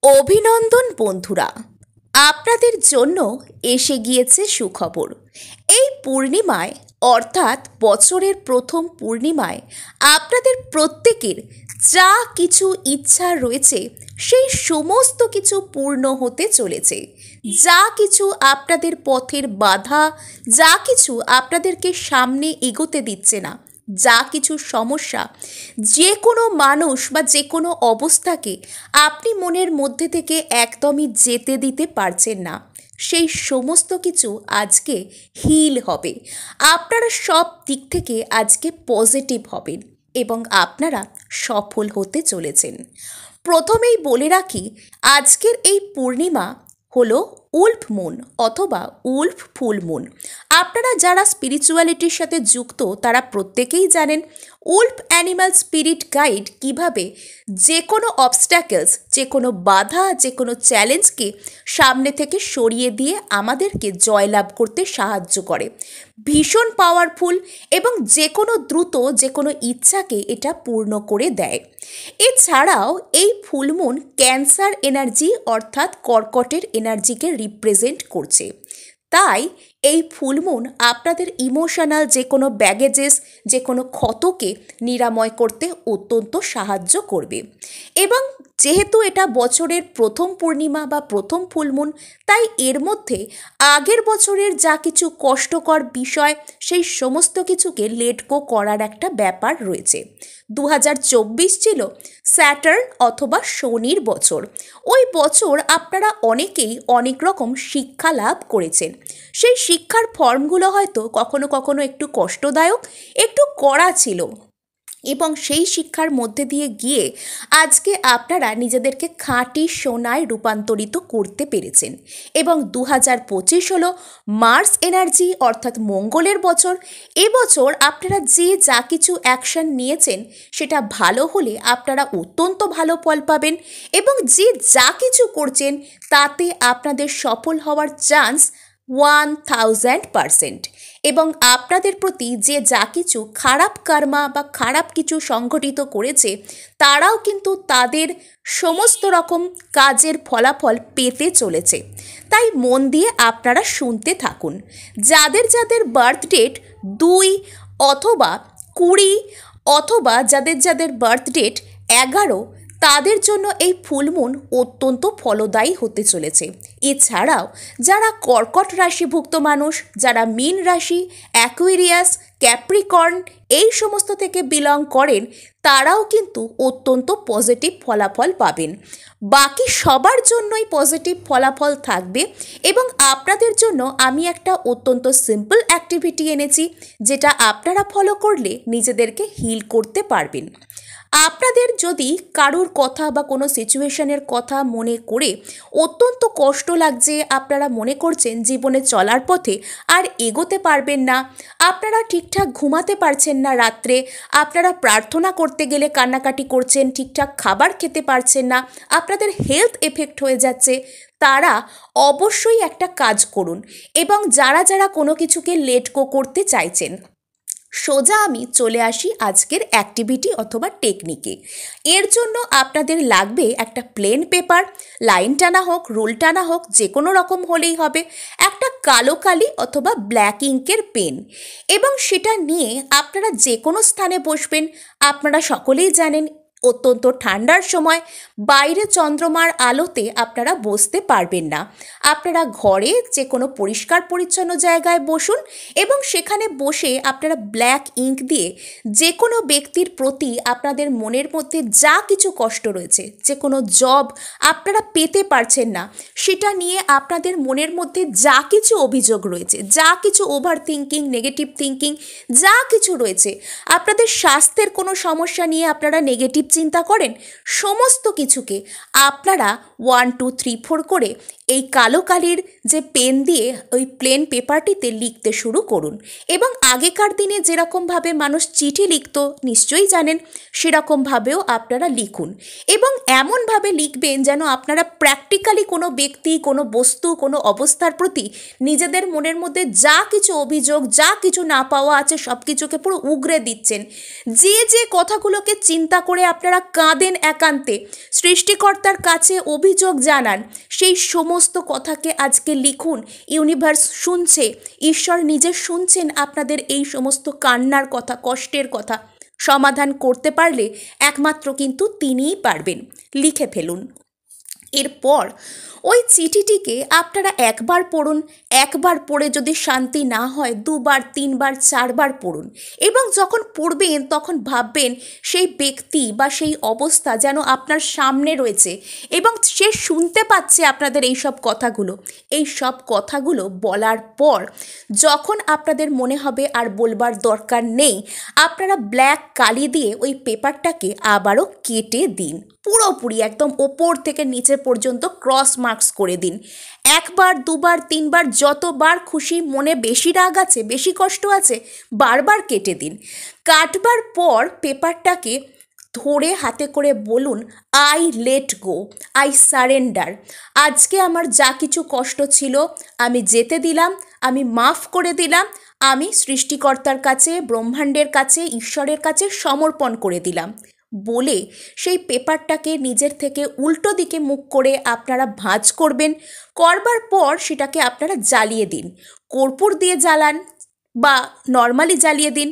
অভিনন্দন বন্ধুরা, আপনাদের জন্য এসে গিয়েছে সুখবর। এই পূর্ণিমায় অর্থাৎ বছরের প্রথম পূর্ণিমায় আপনাদের প্রত্যেকের যা কিছু ইচ্ছা রয়েছে সেই সমস্ত কিছু পূর্ণ হতে চলেছে। যা কিছু আপনাদের পথের বাধা, যা কিছু আপনাদেরকে সামনে এগোতে দিচ্ছে না, যা কিছু সমস্যা, যে কোনো মানুষ বা যে কোনো অবস্থাকে আপনি মনের মধ্যে থেকে একদমই যেতে দিতে পারছেন না, সেই সমস্ত কিছু আজকে হিল হবে। আপনারা সব দিক থেকে আজকে পজিটিভ হবেন এবং আপনারা সফল হতে চলেছেন। প্রথমেই বলে রাখি, আজকের এই পূর্ণিমা হলো উল্ফ মুন অথবা উল্ফ ফুল মুন। আপনারা যারা স্পিরিচুয়ালিটির সাথে যুক্ত তারা প্রত্যেকেই জানেন উল্ফ অ্যানিম্যাল স্পিরিট গাইড কিভাবে যে কোনো অবস্ট্যাকলস, যে কোনো বাধা, যে কোনো চ্যালেঞ্জকে সামনে থেকে সরিয়ে দিয়ে আমাদেরকে জয়লাভ করতে সাহায্য করে। ভীষণ পাওয়ারফুল এবং যে কোনো দ্রুত যে কোনো ইচ্ছাকে এটা পূর্ণ করে দেয়। এছাড়াও এই ফুলমুন ক্যান্সার এনার্জি অর্থাৎ কর্কটের এনার্জিকে রিপ্রেজেন্ট করছে। তাই এই ফুলমুন আপনাদের ইমোশনাল যে কোনো ব্যাগেজেস, যে কোনো ক্ষতকে নিরাময় করতে অত্যন্ত সাহায্য করবে। এবং যেহেতু এটা বছরের প্রথম পূর্ণিমা বা প্রথম ফুলমুন, তাই এর মধ্যে আগের বছরের যা কিছু কষ্টকর বিষয় সেই সমস্ত কিছুকে লেট গো করার একটা ব্যাপার রয়েছে। 2024 ছিল স্যাটার্ন অথবা শনির বছর। ওই বছর আপনারা অনেকেই অনেক রকম শিক্ষা লাভ করেছেন। সেই শিক্ষার ফর্মগুলো হয়তো কখনো কখনো একটু কষ্টদায়ক, একটু কড়া ছিল, এবং সেই শিক্ষার মধ্যে দিয়ে গিয়ে আজকে আপনারা নিজেদেরকে খাঁটি সোনায় রূপান্তরিত করতে পেরেছেন। এবং 2025 হলো মার্স এনার্জি অর্থাৎ মঙ্গলের বছর। এবছর আপনারা যে যা কিছু অ্যাকশন নিয়েছেন সেটা ভালো হলে আপনারা অত্যন্ত ভালো ফল পাবেন, এবং যে যা কিছু করছেন তাতে আপনাদের সফল হওয়ার চান্স 1000%। এবং আপনাদের প্রতি যে যা কিছু খারাপ কর্মা বা খারাপ কিছু সংঘটিত করেছে তারাও কিন্তু তাদের সমস্ত রকম কাজের ফলাফল পেতে চলেছে। তাই মন দিয়ে আপনারা শুনতে থাকুন। যাদের যাদের বার্থ ডেট 2 অথবা 20 অথবা যাদের যাদের বার্থ ডেট 11, তাদের জন্য এই ফুলমুন অত্যন্ত ফলদায়ী হতে চলেছে। এছাড়াও যারা কর্কট রাশিভুক্ত মানুষ, যারা মীন রাশি, অ্যাকুয়ারিয়াস, ক্যাপ্রিকর্ন এই সমস্ত থেকে বিলং করেন, তারাও কিন্তু অত্যন্ত পজিটিভ ফলাফল পাবেন। বাকি সবার জন্যই পজিটিভ ফলাফল থাকবে। এবং আপনাদের জন্য আমি একটা অত্যন্ত সিম্পল অ্যাক্টিভিটি এনেছি, যেটা আপনারা ফলো করলে নিজেদেরকে হিল করতে পারবেন। আপনাদের যদি কারোর কথা বা কোনো সিচুয়েশনের কথা মনে করে অত্যন্ত কষ্ট লাগছে, আপনারা মনে করছেন জীবনে চলার পথে আর এগোতে পারবেন না, আপনারা ঠিকঠাক ঘুমাতে পারছেন না রাত্রে, আপনারা প্রার্থনা করতে গেলে কান্নাকাটি করছেন, ঠিকঠাক খাবার খেতে পারছেন না, আপনাদের হেলথ এফেক্ট হয়ে যাচ্ছে, তারা অবশ্যই একটা কাজ করুন। এবং যারা যারা কোনো কিছুকে লেট গো করতে চাইছেন, সোজা আমি চলে আসি আজকের অ্যাক্টিভিটি অথবা টেকনিকে। এর জন্য আপনাদের লাগবে একটা প্লেন পেপার, লাইন টানা হোক, রুল টানা হোক, যে কোনো রকম হলেই হবে, একটা কালো কালি অথবা ব্ল্যাক ইঙ্কের পেন, এবং সেটা নিয়ে আপনারা যে কোনো স্থানে বসবেন। আপনারা সকলেই জানেন অত্যন্ত ঠান্ডার সময় বাইরে চন্দ্রমার আলোতে আপনারা বসতে পারবেন না। আপনারা ঘরে যে কোনো পরিষ্কার পরিচ্ছন্ন জায়গায় বসুন এবং সেখানে বসে আপনারা ব্ল্যাক ইঙ্ক দিয়ে যে কোনো ব্যক্তির প্রতি আপনাদের মনের মধ্যে যা কিছু কষ্ট রয়েছে, যে কোনো জব আপনারা পেতে পারছেন না, সেটা নিয়ে আপনাদের মনের মধ্যে যা কিছু অভিযোগ রয়েছে, যা কিছু ওভার থিঙ্কিং, নেগেটিভ থিঙ্কিং যা কিছু রয়েছে, আপনাদের স্বাস্থ্যের কোনো সমস্যা নিয়ে আপনারা নেগেটিভ চিন্তা করেন, সমস্ত কিছুকে আপনারা 1 2 3 4 করে এই কালো কালির যে পেন দিয়ে ওই প্লেন পেপারটিতে লিখতে শুরু করুন। এবং আগেকার দিনে যেরকমভাবে মানুষ চিঠি লিখত নিশ্চয়ই জানেন, সেরকমভাবেও আপনারা লিখুন। এবং এমনভাবে লিখবেন যেন আপনারা প্র্যাকটিক্যালি কোনো ব্যক্তি, কোনো বস্তু, কোনো অবস্থার প্রতি নিজেদের মনের মধ্যে যা কিছু অভিযোগ, যা কিছু না পাওয়া আছে সব কিছুকে পুরো উগরে দিচ্ছেন। যে যে কথাগুলোকে চিন্তা করে আপনারা কাঁদেন একান্তে, সৃষ্টিকর্তার কাছে অভিযোগ জানান, সেই সমস্ত কথাকে আজকে লিখুন। ইউনিভার্স শুনছে, ঈশ্বর নিজে শুনছেন আপনাদের এই সমস্ত কান্নার কথা, কষ্টের কথা। সমাধান করতে পারলে একমাত্র কিন্তু তিনিই পারবেন। লিখে ফেলুন। এরপর ওই চিঠিটিকে আপনারা একবার পড়ুন, একবার পড়ে যদি শান্তি না হয় 2বার 3বার 4বার পড়ুন, এবং যখন পড়বেন তখন ভাববেন সেই ব্যক্তি বা সেই অবস্থা যেন আপনার সামনে রয়েছে এবং সে শুনতে পাচ্ছে আপনাদের এই সব কথাগুলো। এই সব কথাগুলো বলার পর যখন আপনাদের মনে হবে আর বলবার দরকার নেই, আপনারা ব্ল্যাক কালি দিয়ে ওই পেপারটাকে আবারও কেটে দিন, পুরোপুরি একদম ওপর থেকে নিচে পর্যন্ত ক্রস মার্কস করে দিন। 1বার 2বার 3বার যতবার খুশি, মনে বেশি রাগ আছে, বেশি কষ্ট আছে, বারবার কেটে দিন। কাটবার পর পেপারটাকে ধরে হাতে করে বলুন, I let go, I surrender. আজকে আমার যা কিছু কষ্ট ছিল আমি যেতে দিলাম, আমি মাফ করে দিলাম, আমি সৃষ্টিকর্তার কাছে, ব্রহ্মাণ্ডের কাছে, ঈশ্বরের কাছে সমর্পণ করে দিলাম বলে সেই পেপারটাকে নিজের থেকে উল্টো দিকে মুখ করে আপনারা ভাঁজ করবেন। করবার পর সেটাকে আপনারা জ্বালিয়ে দিন, কর্পূর দিয়ে জ্বালান বা নর্মালি জ্বালিয়ে দিন,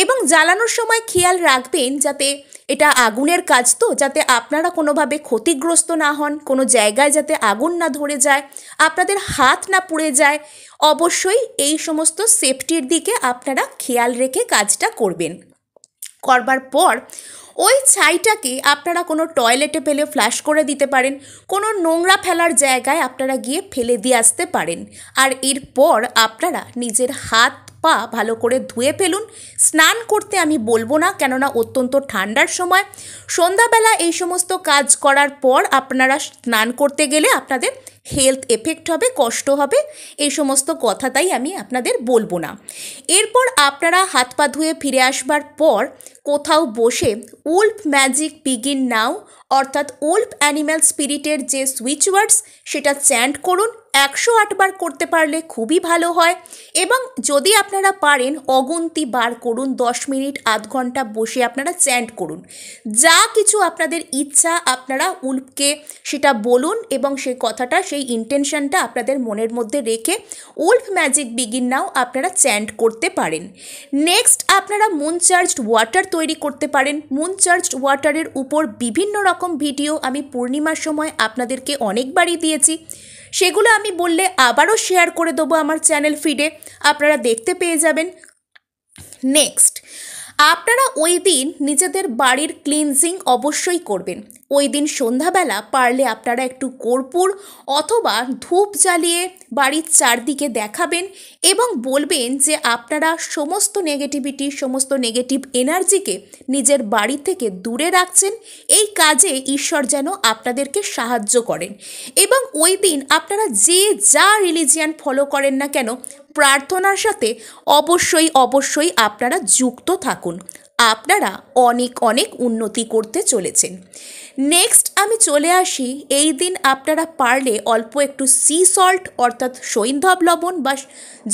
এবং জ্বালানোর সময় খেয়াল রাখবেন যাতে এটা আগুনের কাজ, তো যাতে আপনারা কোনোভাবে ক্ষতিগ্রস্ত না হন, কোনো জায়গায় যাতে আগুন না ধরে যায়, আপনাদের হাত না পুড়ে যায়। অবশ্যই এই সমস্ত সেফটির দিকে আপনারা খেয়াল রেখে কাজটা করবেন। করবার পর ওই ছাইটাকে আপনারা কোনো টয়লেটে ফেলে ফ্লাশ করে দিতে পারেন, কোনো নোংরা ফেলার জায়গায় আপনারা গিয়ে ফেলে দিয়ে আসতে পারেন। আর এরপর আপনারা নিজের হাত পা ভালো করে ধুয়ে ফেলুন। স্নান করতে আমি বলবো না, কেননা অত্যন্ত ঠান্ডার সময়। সন্ধ্যাবেলা এই সমস্ত কাজ করার পর আপনারা স্নান করতে গেলে আপনাদের হেলথ এফেক্ট হবে, কষ্ট হবে, এই সমস্ত কথা তাই আমি আপনাদের বলবো না। এরপর আপনারা হাত পা ধুয়ে ফিরে আসবার পর কোথাও বসে উলফ ম্যাজিক বিগিন নাও অর্থাৎ উলফ অ্যানিম্যাল স্পিরিটের যে সুইচ ওয়ার্ডস সেটা চ্যান্ট করুন। 108 বার করতে পারলে খুবই ভালো হয়, এবং যদি আপনারা পারেন অগুন্তি বার করুন, 10 মিনিট আধ ঘন্টা বসে আপনারা চ্যান্ট করুন। যা কিছু আপনাদের ইচ্ছা আপনারা উলফকে সেটা বলুন, এবং সেই কথাটা, সেই ইন্টেনশনটা আপনাদের মনের মধ্যে রেখে উলফ ম্যাজিক বিগিন নাও আপনারা চ্যান্ট করতে পারেন। নেক্সট আপনারা মুন চার্জড ওয়াটার তৈরি করতে পারেন। মুন চার্জড ওয়াটারের উপর বিভিন্ন রকম ভিডিও আমি পূর্ণিমার সময় আপনাদেরকে অনেকবারই দিয়েছি, সেগুলো আমি বললে আবারও শেয়ার করে দেবো আমার চ্যানেল ফিডে, আপনারা দেখতে পেয়ে যাবেন। নেক্সট আপনারা ওই দিন নিজেদের বাড়ির ক্লিনজিং অবশ্যই করবেন। ওই দিন সন্ধ্যাবেলা পারলে আপনারা একটু কর্পূর অথবা ধূপ জ্বালিয়ে বাড়ির চারদিকে দেখাবেন এবং বলবেন যে আপনারা সমস্ত নেগেটিভিটি, সমস্ত নেগেটিভ এনার্জিকে নিজের বাড়ি থেকে দূরে রাখছেন। এই কাজে ঈশ্বর যেন আপনাদেরকে সাহায্য করেন। এবং ওই দিন আপনারা যে যা রিলিজিয়ান ফলো করেন না কেন, প্রার্থনার সাথে অবশ্যই অবশ্যই আপনারা যুক্ত থাকুন। আপনারা অনেক অনেক উন্নতি করতে চলেছেন। নেক্সট আমি চলে আসি, এই দিন আপনারা পারলে অল্প একটু সি সল্ট অর্থাৎ সৈন্ধব লবণ বা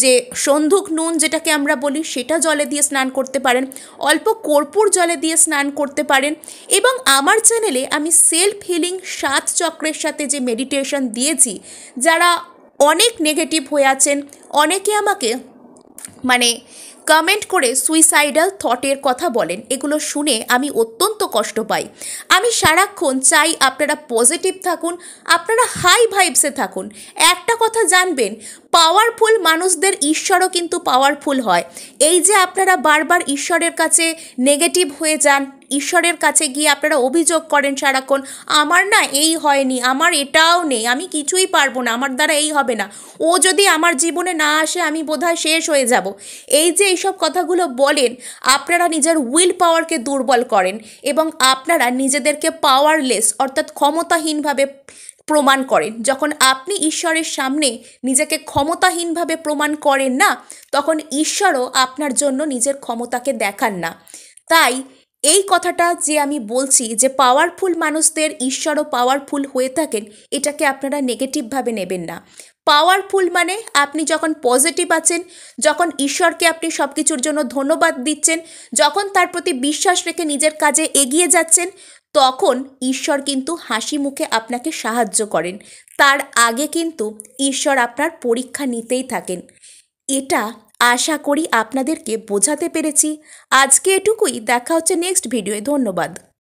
যে সন্ধুক নুন যেটাকে আমরা বলি সেটা জলে দিয়ে স্নান করতে পারেন, অল্প কর্পূর জলে দিয়ে স্নান করতে পারেন। এবং আমার চ্যানেলে আমি সেলফ হিলিং 7 চক্রের সাথে যে মেডিটেশন দিয়েছি, যারা অনেক নেগেটিভ হয়ে আছেন, অনেকে আমাকে কমেন্ট করে সুইসাইডাল থটের কথা বলেন, এগুলো শুনে আমি অত্যন্ত কষ্ট পাই। আমি সারাক্ষণ চাই আপনারা পজিটিভ থাকুন, আপনারা হাই ভাইবসে থাকুন। একটা কথা জানবেন, পাওয়ারফুল মানুষদের ঈশ্বরও কিন্তু পাওয়ারফুল হয়। এই যে আপনারা বারবার ঈশ্বরের কাছে নেগেটিভ হয়ে যান, ঈশ্বরের কাছে গিয়ে আপনারা অভিযোগ করেন সারাক্ষণ, আমার না এই হয়নি, আমার এটাও নেই, আমি কিছুই পারবো না, আমার দ্বারা এই হবে না, ও যদি আমার জীবনে না আসে আমি বোধহয় শেষ হয়ে যাব। এই যে এইসব কথাগুলো বলেন, আপনারা নিজের উইল পাওয়ারকে দুর্বল করেন এবং আপনারা নিজেদেরকে পাওয়ারলেস অর্থাৎ ক্ষমতাহীনভাবে প্রমাণ করেন। যখন আপনি ঈশ্বরের সামনে নিজেকে ক্ষমতাহীনভাবে প্রমাণ করেন না, তখন ঈশ্বরও আপনার জন্য নিজের ক্ষমতাকে দেখান না। তাই এই কথাটা যে আমি বলছি যে পাওয়ারফুল মানুষদের ঈশ্বরও পাওয়ারফুল হয়ে থাকেন, এটাকে আপনারা নেগেটিভভাবে নেবেন না। পাওয়ারফুল মানে আপনি যখন পজিটিভ আছেন, যখন ঈশ্বরকে আপনি সব কিছুর জন্য ধন্যবাদ দিচ্ছেন, যখন তার প্রতি বিশ্বাস রেখে নিজের কাজে এগিয়ে যাচ্ছেন, তখন ঈশ্বর কিন্তু হাসি মুখে আপনাকে সাহায্য করেন। তার আগে কিন্তু ঈশ্বর আপনার পরীক্ষা নিতেই থাকেন। এটা আশা করি আপনাদেরকে বোঝাতে পেরেছি। আজকে এটুকুই, দেখা হচ্ছে নেক্সট ভিডিওয়ে। ধন্যবাদ।